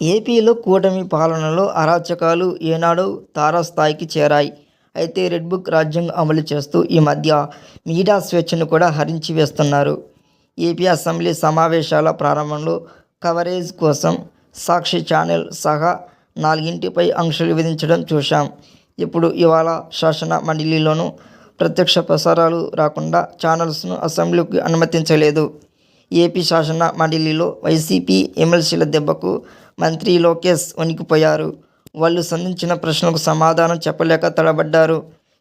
ఏపీలో కూటమి పాలనలో అరాచకాలు ఏనాడో తారాస్థాయికి చేరాయి. అయితే రెడ్ బుక్ రాజ్యాంగం అమలు చేస్తూ ఈ మధ్య మీడియా స్వేచ్ఛను కూడా హరించి వేస్తున్నారు. ఏపీ అసెంబ్లీ సమావేశాల ప్రారంభంలో కవరేజ్ కోసం సాక్షి ఛానల్ సహా 4ంటిపై ఆంక్షలు విధించడం చూశాం. ఇప్పుడు ఇవాళ శాసన మండలిలోనూ ప్రత్యక్ష ప్రసారాలు రాకుండా ఛానల్స్ను అసెంబ్లీకి అనుమతించలేదు. ఏపీ శాసన మండలిలో వైసీపీ ఎమ్మెల్సీల దెబ్బకు మంత్రి లోకేష్ వణికిపోయారు. వాళ్ళు సంధించిన ప్రశ్నలకు సమాధానం చెప్పలేక తడబడ్డారు.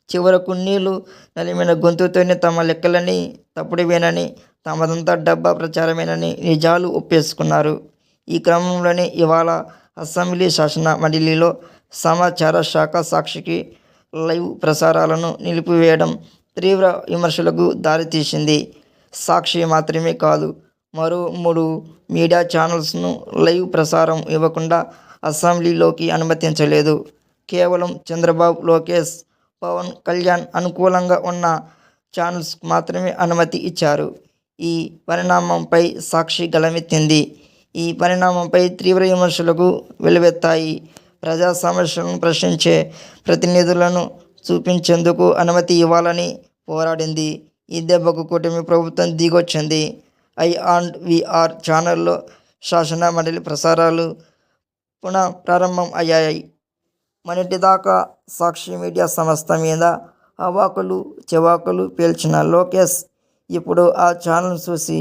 చివరకు నీళ్లు నలిమిన గొంతుతోనే తమ లెక్కలని తప్పుడువేనని, తమదంతా డబ్బా ప్రచారమేనని నిజాలు ఒప్పేసుకున్నారు. ఈ క్రమంలోనే ఇవాళ అసెంబ్లీ శాసన మండలిలో సమాచార శాఖ సాక్షికి లైవ్ ప్రసారాలను నిలిపివేయడం తీవ్ర విమర్శలకు దారితీసింది. సాక్షి మాత్రమే కాదు, మరో 3 మీడియా ఛానల్స్ను లైవ్ ప్రసారం ఇవ్వకుండా అసెంబ్లీలోకి అనుమతించలేదు. కేవలం చంద్రబాబు, లోకేష్, పవన్ కళ్యాణ్ అనుకూలంగా ఉన్న ఛానల్స్కు మాత్రమే అనుమతి ఇచ్చారు. ఈ పరిణామంపై సాక్షి గళమెత్తింది. ఈ పరిణామంపై తీవ్ర విమర్శలకు వెల్లువెత్తాయి. ప్రజా సమస్యలను ప్రశ్నించే ప్రతినిధులను చూపించేందుకు అనుమతి ఇవ్వాలని పోరాడింది. ఈ దెబ్బకు కూటమి ప్రభుత్వం దిగొచ్చింది. I&VR ఛానల్లో శాసన మండలి ప్రసారాలు పునః ప్రారంభం అయ్యాయి. మొన్నటిదాకా సాక్షి మీడియా సంస్థ మీద అవాకులు చెవాకులు పేల్చిన లోకేష్ ఇప్పుడు ఆ ఛానల్ చూసి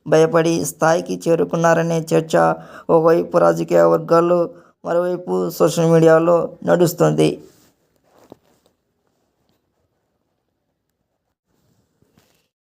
భయపడి స్థాయికి చేరుకున్నారనే చర్చ ఒకవైపు రాజకీయ వర్గాల్లో, మరోవైపు సోషల్ మీడియాలో నడుస్తుంది.